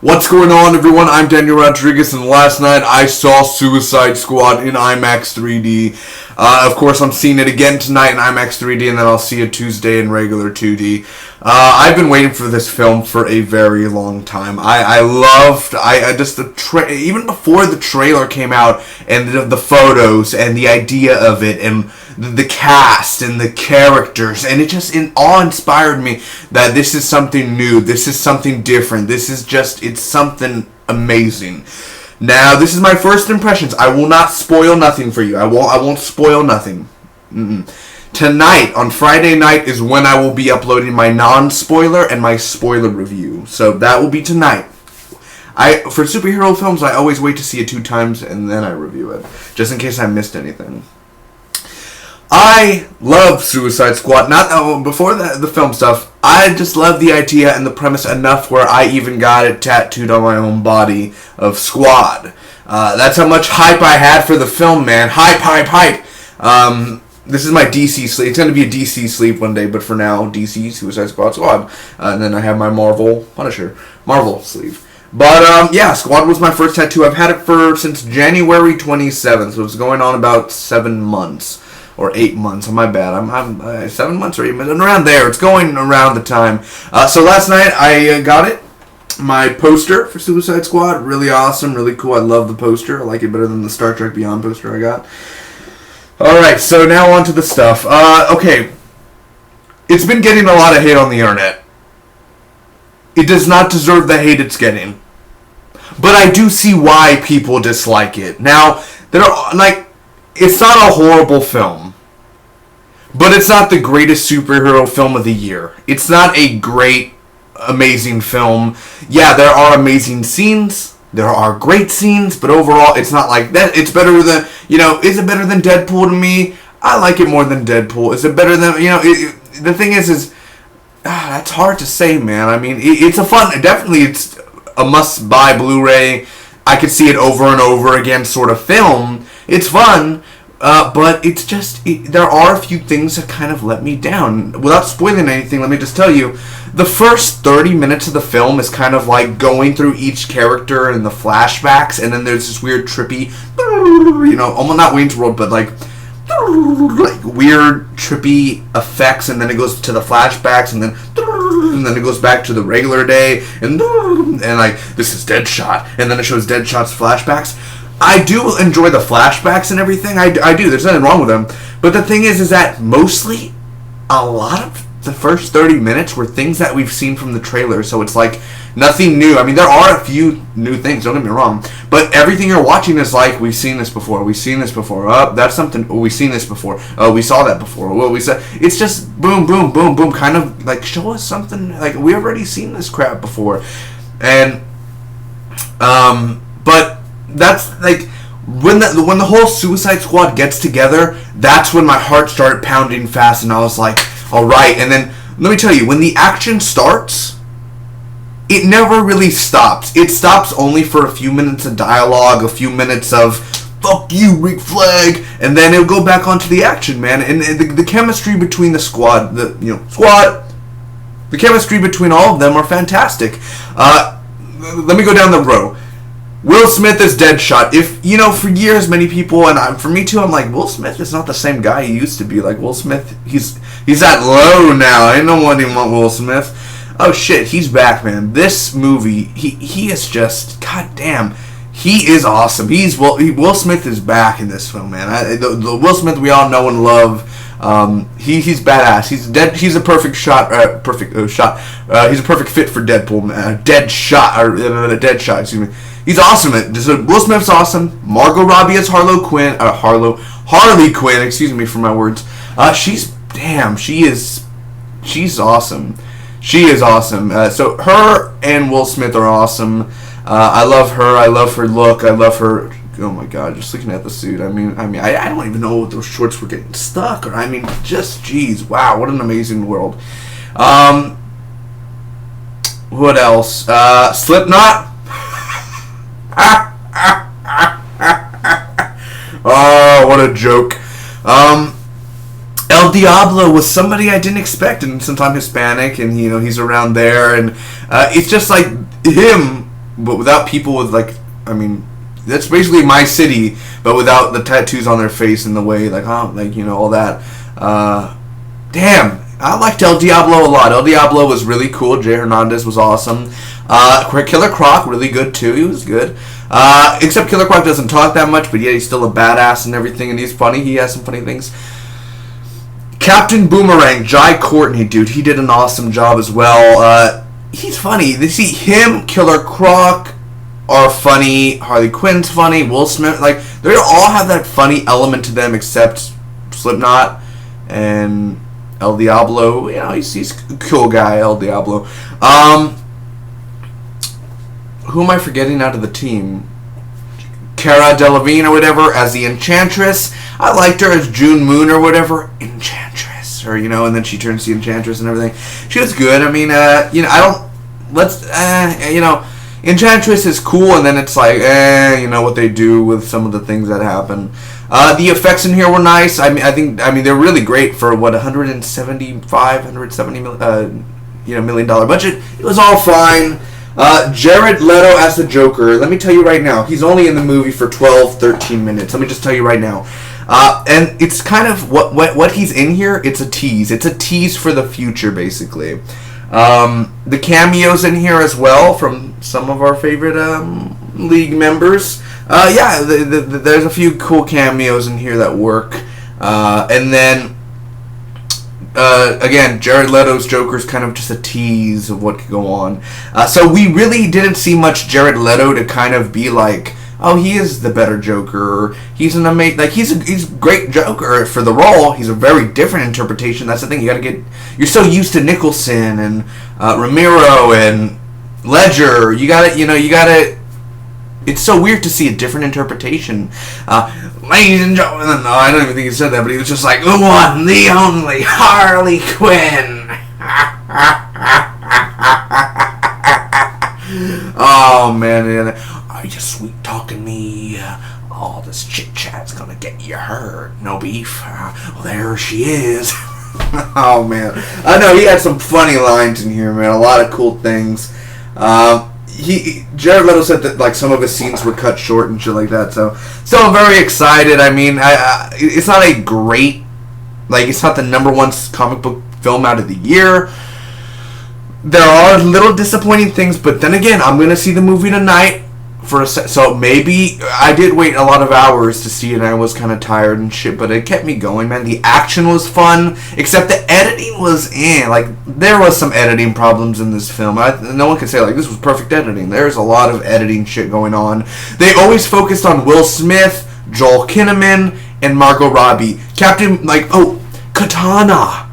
What's going on, everyone? I'm Daniel Rodriguez, and last night I saw Suicide Squad in IMAX 3D. Of course, I'm seeing it again tonight in IMAX 3D, and then I'll see it Tuesday in regular 2D. I've been waiting for this film for a very long time. Even before the trailer came out, and the photos, and the idea of it, and the cast, and the characters, and it just awe-inspired me that this is something new, this is something different, it's something amazing. Now, this is my first impressions. I will not spoil nothing for you. I won't spoil nothing. Tonight, on Friday night, is when I will be uploading my non-spoiler and my spoiler review. So that will be tonight. For superhero films, I always wait to see it 2 times and then I review it, just in case I missed anything. I love Suicide Squad. Before the film stuff, I just love the idea and the premise enough where I even got it tattooed on my own body of Squad. That's how much hype I had for the film, man. Hype. This is my DC sleeve. It's going to be a DC sleeve one day, but for now, DC, Suicide Squad. And then I have my Marvel sleeve. But, yeah, Squad was my first tattoo. I've had it since January 27th, so it's going on about 7 months. Or 8 months. My bad. I'm 7 months or 8 months. Around there. It's going around the time. So last night I got it. My poster for Suicide Squad. Really awesome. Really cool. I love the poster. I like it better than the Star Trek Beyond poster I got. Alright. So now on to the stuff. Okay. It's been getting a lot of hate on the internet. It does not deserve the hate it's getting. But I do see why people dislike it. Now, it's not a horrible film. But it's not the greatest superhero film of the year. It's not a great, amazing film. Yeah, there are amazing scenes. There are great scenes. But overall, it's not like that. It's better than, is it better than Deadpool to me? I like it more than Deadpool. Is it better than, the thing is that's hard to say, man. I mean, it's it's a must-buy Blu-ray. I could see it over and over again sort of film. It's fun. But it's just, there are a few things that kind of let me down. Without spoiling anything, let me just tell you, the first 30 minutes of the film is kind of like going through each character and the flashbacks, and then there's this weird trippy, almost not Wayne's World, but like weird trippy effects, and then it goes to the flashbacks, and then it goes back to the regular day, and like, this is Deadshot, and then it shows Deadshot's flashbacks. I do enjoy the flashbacks and everything. I do. There's nothing wrong with them. But the thing is that mostly a lot of the first 30 minutes were things that we've seen from the trailer. So it's like nothing new. I mean, there are a few new things. Don't get me wrong. But everything you're watching is like, we've seen this before. We've seen this before. Oh, that's something. Oh, we've seen this before. Oh, we saw that before. Well, we said it's just boom, boom, boom, boom. Kind of like show us something. Like we've already seen this crap before. And but that's like when the whole Suicide Squad gets together, that's when my heart started pounding fast, and I was like, all right. And then let me tell you, when the action starts, it never really stops. It stops only for a few minutes of dialogue, a few minutes of "fuck you, Rick Flag," and then it'll go back onto the action, man. And the chemistry between the squad, the chemistry between all of them are fantastic. Let me go down the row. Will Smith is Deadshot. For years, many people, and for me too, I'm like, Will Smith is not the same guy he used to be. Like, Will Smith, he's at low now. I don't want Will Smith. Oh shit, he's back, man. This movie, he is just, goddamn, he is awesome. Will Smith is back in this film, man. The Will Smith we all know and love. He's badass. He's a perfect shot. He's a perfect fit for Deadpool, man. Deadshot. Excuse me. He's awesome. Will Smith's awesome. Margot Robbie is Harley Quinn. Excuse me for my words. She's awesome. She is awesome. So her and Will Smith are awesome. I love her. I love her look. I love her. Oh my god! Just looking at the suit. I don't even know what those shorts were getting stuck. Just jeez, wow! What an amazing world. What else? Slipknot. Oh, what a joke. El Diablo was somebody I didn't expect, and since I'm Hispanic and he's around there, and it's just like him but without people with like, I mean, that's basically my city, but without the tattoos on their face in the way, like, like, you know, all that. Damn, I liked El Diablo a lot. El Diablo was really cool. Jay Hernandez was awesome. Killer Croc, really good too. He was good. Except Killer Croc doesn't talk that much, but yeah, he's still a badass and everything, and he's funny. He has some funny things. Captain Boomerang, Jai Courtney, dude, he did an awesome job as well. He's funny. They see him, Killer Croc are funny. Harley Quinn's funny. Will Smith, like, they all have that funny element to them, except Slipknot and El Diablo. You know, he's a cool guy, El Diablo. Who am I forgetting out of the team? Cara Delevingne or whatever as the Enchantress. I liked her as June Moon or whatever. Enchantress. Or, you know, and then she turns to Enchantress and everything. She was good. I mean, you know, I don't... you know, Enchantress is cool, and then it's like, you know, what they do with some of the things that happen. The effects in here were nice. I mean, they're really great for, what, $170 million budget. It was all fine. Jared Leto as the Joker, let me tell you right now, he's only in the movie for 12-13 minutes. Let me just tell you right now. And it's kind of, what he's in here, it's a tease. It's a tease for the future, basically. The cameos in here as well from some of our favorite league members. Yeah, there's a few cool cameos in here that work. And then... again, Jared Leto's Joker's kind of just a tease of what could go on. So we really didn't see much Jared Leto to kind of be like, oh, he is the better Joker. He's an amazing, like, he's a great Joker for the role. He's a very different interpretation. That's the thing. You're so used to Nicholson and Ramiro and Ledger. You gotta. It's so weird to see a different interpretation. Ladies and gentlemen, no, I don't even think he said that, but he was just like, the one, the only, Harley Quinn. Oh, man. Are you sweet talking me? All this chit-chat's gonna get you hurt. No beef. Well, there she is. Oh, man. I know, he had some funny lines in here, man. A lot of cool things. Jared Leto said that, like, some of his scenes were cut short and shit like that, so I'm very excited. I mean, it's not a great, like, it's not the #1 comic book film out of the year. There are little disappointing things, but then again, I'm going to see the movie tonight, so maybe, I did wait a lot of hours to see it, and I was kind of tired and shit, but it kept me going, man. The action was fun, except the editing was like, there was some editing problems in this film. No one can say, like, this was perfect editing. There's a lot of editing shit going on. They always focused on Will Smith, Joel Kinnaman, and Margot Robbie. Katana.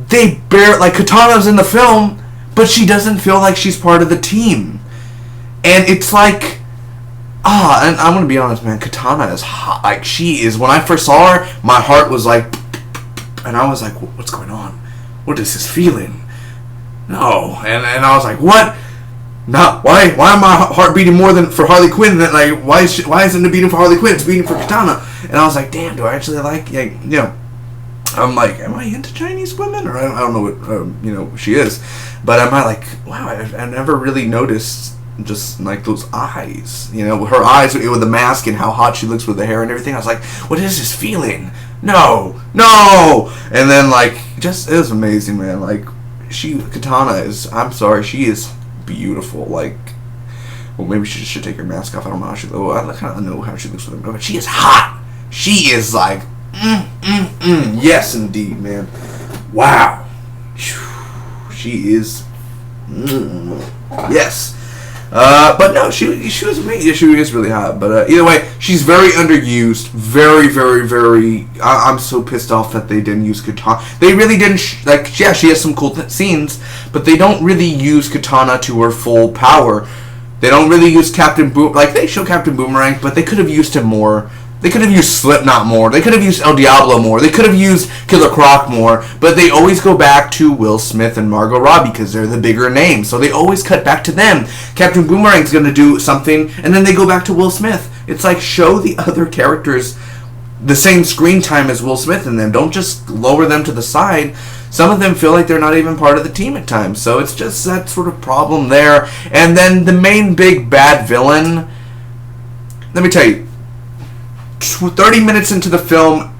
Katana's in the film, but she doesn't feel like she's part of the team. And it's like, and I'm going to be honest, man, Katana is hot. Like, she is, when I first saw her, my heart was like, and I was like, what's going on? What is this feeling? No. And I was like, what? No, why am my heart beating more than for Harley Quinn? Like, why isn't it beating for Harley Quinn? It's beating for Katana. And I was like, damn, do I actually like, you know, I'm like, am I into Chinese women? Or I don't know what, you know, she is. But am I like, wow, I never really noticed just like those eyes, you know, her eyes with the mask and how hot she looks with the hair and everything. I was like, what is this feeling? No. And then, like, just, it was amazing, man. Like, Katana is, I'm sorry, she is beautiful. Like, well, maybe she should take her mask off. I don't know how she looks. I kind of know how she looks with her, but she is hot. She is like, yes, indeed, man. Wow. She is, yes. But no, she was amazing. She is really hot. But either way, she's very underused. Very, very, very. I'm so pissed off that they didn't use Katana. They really didn't. Yeah, she has some cool scenes, but they don't really use Katana to her full power. They don't really use Captain Boom. Like, they show Captain Boomerang, but they could have used him more. They could have used Slipknot more. They could have used El Diablo more. They could have used Killer Croc more. But they always go back to Will Smith and Margot Robbie because they're the bigger names. So they always cut back to them. Captain Boomerang's going to do something, and then they go back to Will Smith. It's like, show the other characters the same screen time as Will Smith in them. Don't just lower them to the side. some of them feel like they're not even part of the team at times. So it's just that sort of problem there. And then the main big bad villain, let me tell you, 30 minutes into the film,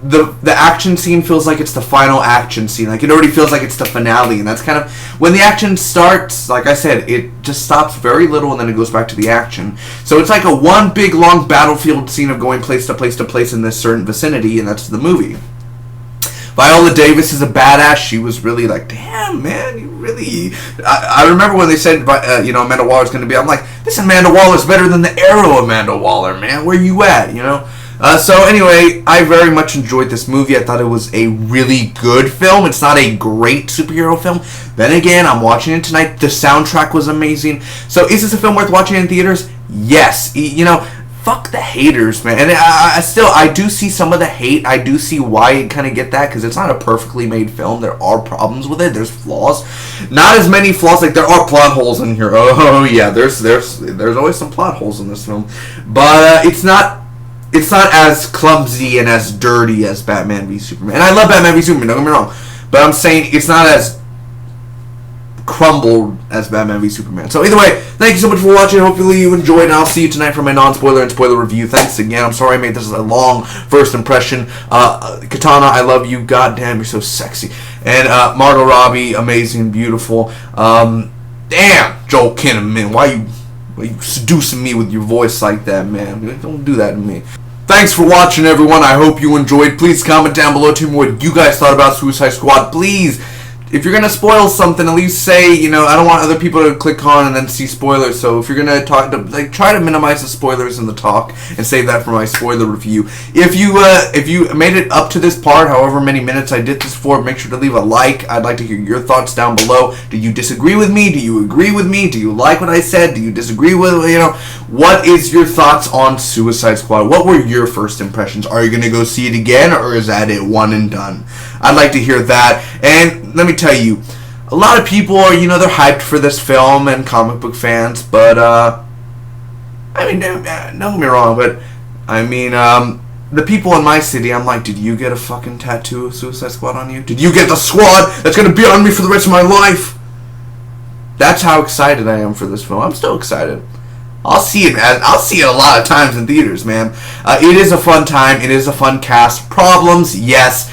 the action scene feels like it's the final action scene. Like, it already feels like it's the finale. And that's kind of, when the action starts, like I said, it just stops very little and then it goes back to the action. So it's like a one big long battlefield scene of going place to place to place in this certain vicinity, and that's the movie. Viola Davis is a badass. She was really like, damn, man, you really... I remember when they said, Amanda Waller's going to be... I'm like, this Amanda Waller's better than the Arrow Amanda Waller, man. Where you at, you know? So anyway, I very much enjoyed this movie. I thought it was a really good film. It's not a great superhero film. Then again, I'm watching it tonight. The soundtrack was amazing. So is this a film worth watching in theaters? Yes. You know... Fuck the haters, man. And I do see some of the hate. I do see why you kind of get that, because it's not a perfectly made film. There are problems with it. There's flaws. Not as many flaws. Like, there are plot holes in here. Oh yeah, there's always some plot holes in this film, but it's not as clumsy and as dirty as Batman v Superman. And I love Batman v Superman. Don't get me wrong, but I'm saying it's not as crumbled as Batman v Superman. So either way, thank you so much for watching. Hopefully you enjoyed, and I'll see you tonight for my non-spoiler and spoiler review. Thanks again. I'm sorry I made this a long first impression. Katana, I love you. God damn, you're so sexy. And Margot Robbie, amazing, beautiful. Damn, Joel Kinnaman, why you seducing me with your voice like that, man? Don't do that to me. Thanks for watching, everyone. I hope you enjoyed. Please comment down below to me what you guys thought about Suicide Squad. Please, if you're going to spoil something, at least say, I don't want other people to click on and then see spoilers. So if you're going to talk, try to minimize the spoilers in the talk and save that for my spoiler review. If you made it up to this part, however many minutes I did this for, make sure to leave a like. I'd like to hear your thoughts down below. Do you disagree with me? Do you agree with me? Do you like what I said? Do you disagree with, what is your thoughts on Suicide Squad? What were your first impressions? Are you going to go see it again, or is that it, one and done? I'd like to hear that. And let me tell you, a lot of people are, they're hyped for this film, and comic book fans, but, don't get me wrong, but, the people in my city, I'm like, did you get a fucking tattoo of Suicide Squad on you? Did you get the squad that's gonna be on me for the rest of my life? That's how excited I am for this film. I'm still excited. I'll see it, man. I'll see it a lot of times in theaters, man. It is a fun time. It is a fun cast. Problems, yes.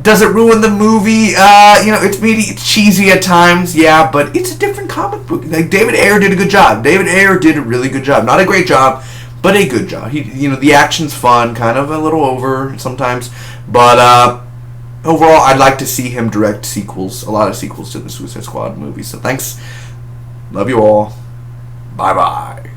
Does it ruin the movie? It's cheesy at times, yeah, but it's a different comic book. Like, David Ayer did a good job. David Ayer did a really good job. Not a great job, but a good job. The action's fun, kind of a little over sometimes, but overall, I'd like to see him direct sequels, a lot of sequels to the Suicide Squad movies. So thanks. Love you all. Bye-bye.